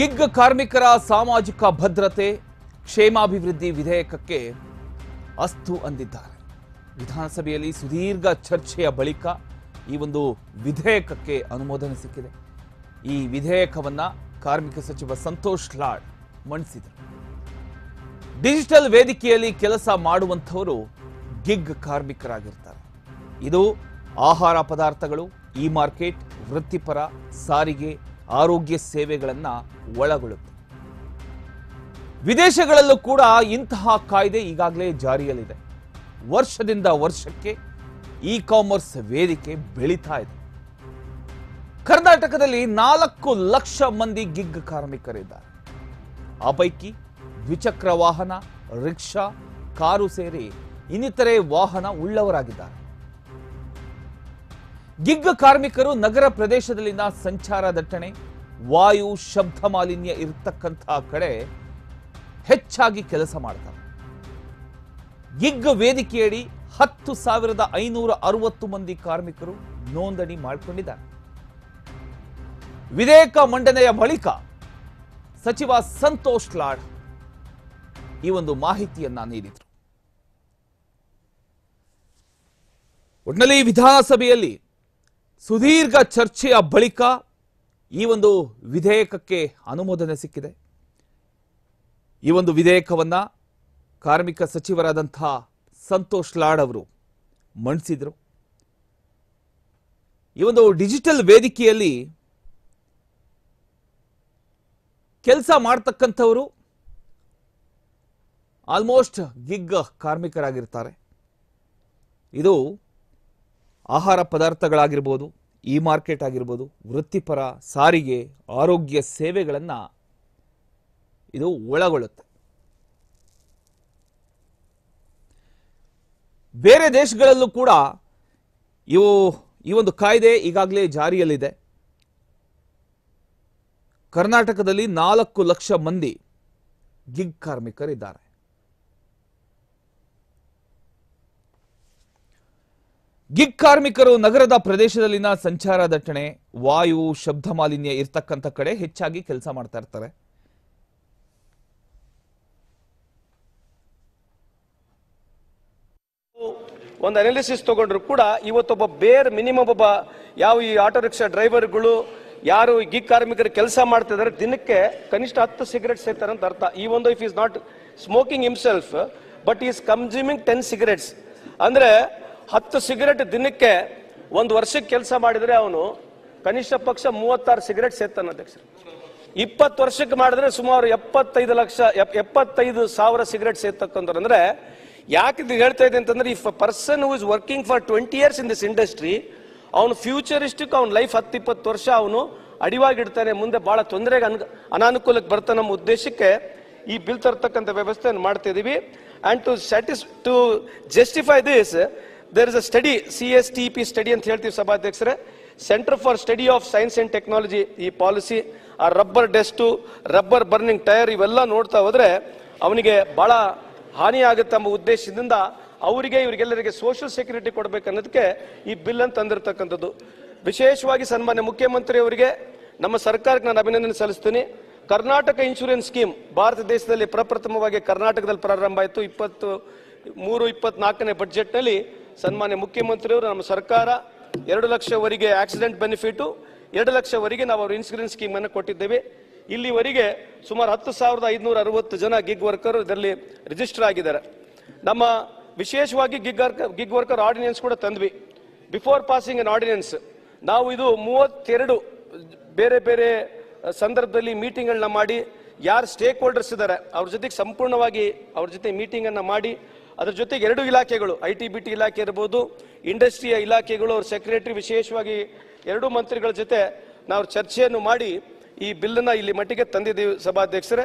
Gig ಕಾರ್ಮಿಕರ ಸಾಮಾಜಿಕ ಭದ್ರತೆ ಕ್ಷೇಮಾಭಿವೃದ್ಧಿ ವಿಧೇಯಕಕ್ಕೆ ಅಸ್ತು ಅಂದಿದ್ದಾರೆ. ವಿಧಾನಸಭೆಯಲ್ಲಿ ಸುದೀರ್ಘ ಚರ್ಚೆಯ ಬಳಿಕ ಈ ಒಂದು ವಿಧೇಯಕಕ್ಕೆ ಅನುಮೋದನೆ ಸಿಕ್ಕಿದೆ. ಈ ವಿಧೇಯಕವನ್ನ ಕಾರ್ಮಿಕ ಸಚಿವ ಸಂತೋಷ್ ಲಾಡ್ ಮಂಡಿಸಿದರು. ಡಿಜಿಟಲ್ ವೇದಿಕೆಯಲ್ಲಿ ಕೆಲಸ ಮಾಡುವಂತವರು ಗಿಗ್ ಕಾರ್ಮಿಕರಾಗಿರ್ತಾರೆ. ಇದು ಆಹಾರ ಪದಾರ್ಥಗಳು, ಇ ಮಾರ್ಕೆಟ್, ವೃತ್ತಿಪರ, ಸಾರಿಗೆ, ಆರೋಗ್ಯ ಸೇವೆಗಳನ್ನು ಒಳಗೊಳ್ಳುತ್ತೆ. ವಿದೇಶಗಳಲ್ಲೂ ಕೂಡ ಇಂತಹ ಕಾಯ್ದೆ ಈಗಾಗಲೇ ಜಾರಿಯಲ್ಲಿದೆ. ವರ್ಷದಿಂದ ವರ್ಷಕ್ಕೆ ಇ ಕಾಮರ್ಸ್ ವೇದಿಕೆ ಬೆಳೀತಾ ಇದೆ. ಕರ್ನಾಟಕದಲ್ಲಿ 4 ಲಕ್ಷ ಮಂದಿ ಗಿಗ್ ಕಾರ್ಮಿಕರಿದ್ದಾರೆ. ಆ ಪೈಕಿ ದ್ವಿಚಕ್ರ ವಾಹನ, ರಿಕ್ಷಾ, ಕಾರು ಸೇರಿ ಇನ್ನಿತರೆ ವಾಹನ ಉಳ್ಳವರಾಗಿದ್ದಾರೆ. ಗಿಗ್ ಕಾರ್ಮಿಕರು ನಗರ ಪ್ರದೇಶದಲ್ಲಿನ ಸಂಚಾರ ದಟ್ಟಣೆ, ವಾಯು, ಶಬ್ದ ಮಾಲಿನ್ಯ ಇರತಕ್ಕಂಥ ಕಡೆ ಹೆಚ್ಚಾಗಿ ಕೆಲಸ ಮಾಡ್ತಾರೆ. ಗಿಗ್ ವೇದಿಕೆಯಡಿ 10,560 ಮಂದಿ ಕಾರ್ಮಿಕರು ನೋಂದಣಿ ಮಾಡಿಕೊಂಡಿದ್ದಾರೆ. ವಿಧೇಯಕ ಮಂಡನೆಯ ಬಳಿಕ ಸಚಿವ ಸಂತೋಷ್ ಲಾಡ್ ಈ ಒಂದು ಮಾಹಿತಿಯನ್ನ ನೀಡಿದರು. ಒಟ್ಟಿನಲ್ಲಿ ವಿಧಾನಸಭೆಯಲ್ಲಿ ಸುದೀರ್ಘ ಚರ್ಚೆಯ ಬಳಿಕ ಈ ಒಂದು ವಿಧೇಯಕಕ್ಕೆ ಅನುಮೋದನೆ ಸಿಕ್ಕಿದೆ. ಈ ಒಂದು ವಿಧೇಯಕವನ್ನ ಕಾರ್ಮಿಕ ಸಚಿವರಾದಂತಹ ಸಂತೋಷ್ ಲಾಡ್ ಅವರು ಮಂಡಿಸಿದರು. ಈ ಒಂದು ಡಿಜಿಟಲ್ ವೇದಿಕೆಯಲ್ಲಿ ಕೆಲಸ ಮಾಡ್ತಕ್ಕಂಥವರು ಆಲ್ಮೋಸ್ಟ್ ಗಿಗ್ ಕಾರ್ಮಿಕರಾಗಿರ್ತಾರೆ. ಇದು ಆಹಾರ ಪದಾರ್ಥಗಳಾಗಿರ್ಬೋದು, ಇ ಮಾರ್ಕೆಟ್ ಆಗಿರ್ಬೋದು, ವೃತ್ತಿಪರ, ಸಾರಿಗೆ, ಆರೋಗ್ಯ ಸೇವೆಗಳನ್ನು ಇದು ಒಳಗೊಳ್ಳುತ್ತೆ. ಬೇರೆ ದೇಶಗಳಲ್ಲೂ ಕೂಡ ಈ ಒಂದು ಕಾಯ್ದೆ ಈಗಾಗಲೇ ಜಾರಿಯಲ್ಲಿದೆ. ಕರ್ನಾಟಕದಲ್ಲಿ 4 ಲಕ್ಷ ಮಂದಿ ಗಿಗ್ ಕಾರ್ಮಿಕರಿದ್ದಾರೆ. ಗಿಗ್ ಕಾರ್ಮಿಕರು ನಗರದ ಪ್ರದೇಶದಲ್ಲಿನ ಸಂಚಾರ ದಟ್ಟಣೆ, ವಾಯು, ಶಬ್ದ ಮಾಲಿನ್ಯ ಇರ್ತಕ್ಕಂಥ ಕಡೆ ಹೆಚ್ಚಾಗಿ ಕೆಲಸ ಮಾಡ್ತಾ ಇರ್ತಾರೆ. ಒಂದು ಅನಾಲಿಸಿಸ್ ತಗೊಂಡ್ರು ಕೂಡ ಇವತ್ತೊಬ್ಬ ಬೇರ್ ಮಿನಿಮಮ್ ಒಬ್ಬ ಯಾವ ಈ ಆಟೋ ರಿಕ್ಷಾ ಡ್ರೈವರ್ಗಳು ಯಾರು ಗಿಗ್ ಕಾರ್ಮಿಕರು ಕೆಲಸ ಮಾಡ್ತಿದ್ದಾರೆ ದಿನಕ್ಕೆ ಕನಿಷ್ಠ 10 ಸಿಗರೆಟ್ ಸೇರ್ತಾರೆ ಅಂತ ಅರ್ಥ. ಈ ಒಂದು if is not smoking himself but is consuming 10 cigarettes ಅಂದ್ರೆ 10 ಸಿಗರೆಟ್ ದಿನಕ್ಕೆ ಒಂದು ವರ್ಷಕ್ಕೆ ಕೆಲಸ ಮಾಡಿದ್ರೆ ಅವನು ಕನಿಷ್ಠ ಪಕ್ಷ 36 ಸಿಗರೆಟ್ ಸೇರ್ತಾನೆ ಅಧ್ಯಕ್ಷ. 20 ವರ್ಷಕ್ಕೆ ಮಾಡಿದ್ರೆ ಸುಮಾರು 75,000 ಸಿಗರೆಟ್ ಸೇರ್ತಕ್ಕಂಥವ್ರು. ಅಂದ್ರೆ ಯಾಕೆ ಇದು ಹೇಳ್ತಾ ಇದೆ ಅಂತಂದ್ರೆ if a person who is working for 20 years in this industry ಅವನು ಫ್ಯೂಚರಿಸ್ಟಿಕ್ ಅವ್ನ ಲೈಫ್ 10-20 ವರ್ಷ ಅವನು ಅಡಿವಾಗಿಡ್ತಾನೆ, ಮುಂದೆ ಬಹಳ ತೊಂದರೆಗೆ ಅನಾನುಕೂಲಕ್ಕೆ ಬರ್ತಾನೆ ನಮ್ಮ ಉದ್ದೇಶಕ್ಕೆ ಈ ಬಿಲ್ ತರ್ತಕ್ಕಂಥ ವ್ಯವಸ್ಥೆಯನ್ನು ಮಾಡ್ತಾ ಇದೀವಿ. And to justify this there is a study, CSTP study ಅಂತ ಹೇಳ್ತೀವಿ ಸಭಾಧ್ಯಕ್ಷರೇ, centre for study of science and technology. ಈ ಪಾಲಿಸಿ ಆ rubber dust, rubber burning tyre ಇವೆಲ್ಲ ನೋಡ್ತಾ ಹೋದ್ರೆ ಅವನಿಗೆ ಬಹಳ ಹಾನಿ ಆಗುತ್ತೆ ಎಂಬ ಉದ್ದೇಶದಿಂದ ಅವರಿಗೆ ಇವರಿಗೆಲ್ಲರಿಗೆ ಸೋಷಿಯಲ್ ಸೆಕ್ಯೂರಿಟಿ ಕೊಡಬೇಕನ್ನೋದಕ್ಕೆ ಈ ಬಿಲ್ ಅಂತ ತಂದಿರತಕ್ಕಂಥದ್ದು. ವಿಶೇಷವಾಗಿ ಸನ್ಮಾನ್ಯ ಮುಖ್ಯಮಂತ್ರಿ ಅವರಿಗೆ ನಮ್ಮ ಸರ್ಕಾರಕ್ಕೆ ನಾನು ಅಭಿನಂದನೆ ಸಲ್ಲಿಸ್ತೀನಿ. ಕರ್ನಾಟಕ ಇನ್ಶೂರೆನ್ಸ್ ಸ್ಕೀಮ್ ಭಾರತ ದೇಶದಲ್ಲಿ ಪ್ರಪ್ರಥಮವಾಗಿ ಕರ್ನಾಟಕದಲ್ಲಿ ಪ್ರಾರಂಭ ಆಯಿತು. 23-24ನೇ ಬಜೆಟ್ನಲ್ಲಿ ಸನ್ಮಾನ್ಯ ಮುಖ್ಯಮಂತ್ರಿಯವರು ನಮ್ಮ ಸರ್ಕಾರ 2 ಲಕ್ಷವರೆಗೆ ಆಕ್ಸಿಡೆಂಟ್ ಬೆನಿಫಿಟ್, 2 ಲಕ್ಷವರೆಗೆ ನಾವು ಅವ್ರ ಇನ್ಶೂರೆನ್ಸ್ ಸ್ಕೀಮ್ ಅನ್ನು ಕೊಟ್ಟಿದ್ದೇವೆ. ಇಲ್ಲಿವರೆಗೆ ಸುಮಾರು 10,560 ಜನ ಗಿಗ್ ವರ್ಕರ್ ಇದರಲ್ಲಿ ರಿಜಿಸ್ಟರ್ ಆಗಿದ್ದಾರೆ. ನಮ್ಮ ವಿಶೇಷವಾಗಿ ಗಿಗ್ ವರ್ಕರ್ ಆರ್ಡಿನೆನ್ಸ್ ಕೂಡ ತಂದ್ವಿ. ಬಿಫೋರ್ ಪಾಸಿಂಗ್ ಅನ್ ಆರ್ಡಿನೆನ್ಸ್ ನಾವು ಇದು 32 ಬೇರೆ ಬೇರೆ ಸಂದರ್ಭದಲ್ಲಿ ಮೀಟಿಂಗ್ಗಳನ್ನ ಮಾಡಿ ಯಾರು ಸ್ಟೇಕ್ ಹೋಲ್ಡರ್ಸ್ ಇದ್ದಾರೆ ಅವ್ರ ಜೊತೆಗೆ ಸಂಪೂರ್ಣವಾಗಿ ಅವ್ರ ಜೊತೆ ಮೀಟಿಂಗ್ ಅನ್ನ ಮಾಡಿ ಅದ್ರ ಜೊತೆಗೆ 2 ಇಲಾಖೆಗಳು IT-BT ಇಲಾಖೆ ಇರಬಹುದು, ಇಂಡಸ್ಟ್ರಿಯ ಇಲಾಖೆಗಳು, ಅವ್ರ ಸೆಕ್ರೆಟರಿ, ವಿಶೇಷವಾಗಿ 2 ಮಂತ್ರಿಗಳ ಜೊತೆ ನಾವು ಚರ್ಚೆಯನ್ನು ಮಾಡಿ ಈ ಬಿಲ್ ಅನ್ನ ಇಲ್ಲಿ ಮಟ್ಟಿಗೆ ತಂದಿದ್ದೀವಿ ಸಭಾಧ್ಯಕ್ಷರೇ.